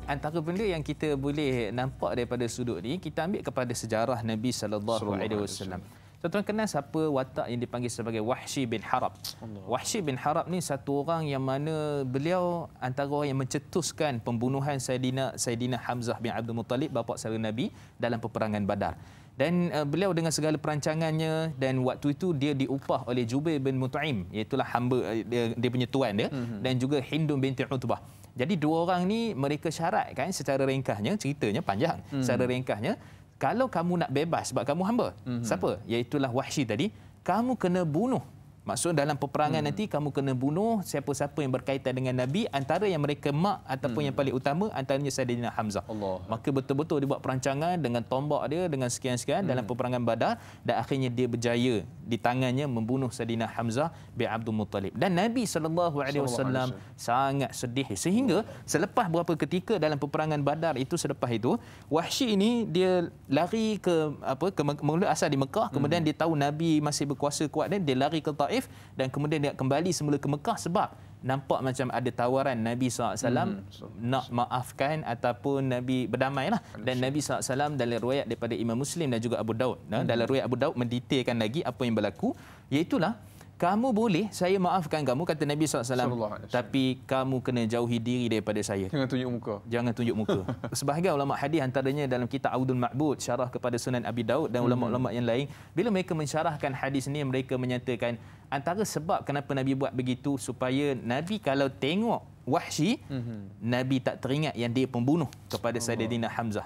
antara benda yang kita boleh nampak daripada sudut ni, kita ambil kepada sejarah Nabi SAW. Tuan-tuan kenal siapa watak yang dipanggil sebagai Wahsy bin Harb? Wahsy bin Harb ni satu orang yang mana beliau antara orang yang mencetuskan pembunuhan Saidina Hamzah bin Abdul Muttalib, bapa saudara Nabi, dalam peperangan Badar. Dan beliau dengan segala perancangannya, dan waktu itu dia diupah oleh Jubair bin Mut'im, iaitulah hamba dia punya tuan dia, dan juga Hindun binti Utbah. Jadi dua orang ni mereka syaratkan secara ringkasnya, ceritanya panjang, secara ringkasnya, kalau kamu nak bebas sebab kamu hamba, siapa? Iaitulah Wahsy tadi, kamu kena bunuh. Maksud dalam peperangan nanti kamu kena bunuh siapa-siapa yang berkaitan dengan Nabi, antara yang mereka mak ataupun yang paling utama antaranya Saidina Hamzah. Maka betul-betul dia buat perancangan dengan tombak dia, dengan sekian-sekian dalam peperangan Badar, dan akhirnya dia berjaya di tangannya membunuh Saidina Hamzah bin Abdul Muttalib. Dan Nabi SAW sangat sedih sehingga selepas beberapa ketika dalam peperangan Badar itu, selepas itu Wahsy ini dia lari ke mula asal di Mekah, kemudian dia tahu Nabi masih berkuasa kuat, dan dia lari ke Taif, dan kemudian dia kembali semula ke Mekah sebab nampak macam ada tawaran Nabi SAW nak maafkan ataupun Nabi berdamailah. Dan Nabi SAW dalam riwayat daripada Imam Muslim dan juga Abu Daud, dalam riwayat Abu Daud mendetailkan lagi apa yang berlaku, iaitulah kamu boleh saya maafkan kamu, kata Nabi SAW, tapi kamu kena jauhi diri daripada saya. Jangan tunjuk muka. Jangan tunjuk muka. Sebahagian ulama hadis antaranya dalam kitab Audul Ma'bud, syarah kepada Sunan Abi Daud, dan ulama-ulama yang lain, bila mereka mensyarahkan hadis ini, mereka menyatakan antara sebab kenapa Nabi buat begitu, supaya Nabi kalau tengok Wahsy, Nabi tak teringat yang dia pembunuh kepada Saidina Hamzah.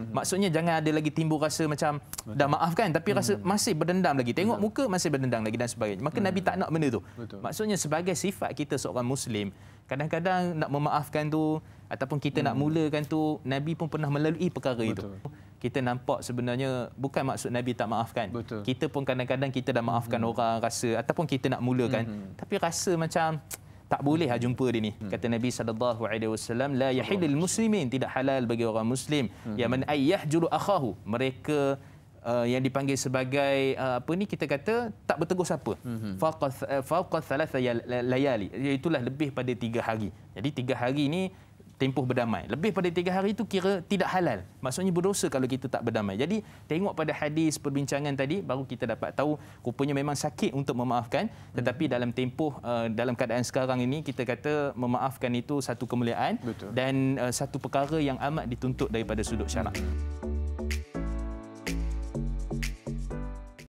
Maksudnya jangan ada lagi timbul rasa macam dah maafkan tapi rasa masih berdendam lagi. Tengok muka masih berdendam lagi dan sebagainya. Maka Nabi tak nak benda tu. Maksudnya sebagai sifat kita seorang Muslim, kadang-kadang nak memaafkan tu ataupun kita nak mulakan tu, Nabi pun pernah melalui perkara itu. Kita nampak sebenarnya bukan maksud Nabi tak maafkan. Kita pun kadang-kadang kita dah maafkan orang, rasa ataupun kita nak mulakan, tapi rasa macam tak boleh jumpa dia ni. Kata Nabi SAW, la yahillul muslimin, tidak halal bagi orang Muslim yang man ayyahjuru akhahu, mereka yang dipanggil sebagai kita kata tak bertegur siapa, faqat thalatha layali, iaitulah lebih pada 3 hari. Jadi 3 hari ni tempoh berdamai. Lebih pada 3 hari itu kira tidak halal. Maksudnya berdosa kalau kita tak berdamai. Jadi tengok pada hadis perbincangan tadi, baru kita dapat tahu rupanya memang sakit untuk memaafkan. Tetapi dalam tempoh, dalam keadaan sekarang ini, kita kata memaafkan itu satu kemuliaan dan satu perkara yang amat dituntut daripada sudut syarak.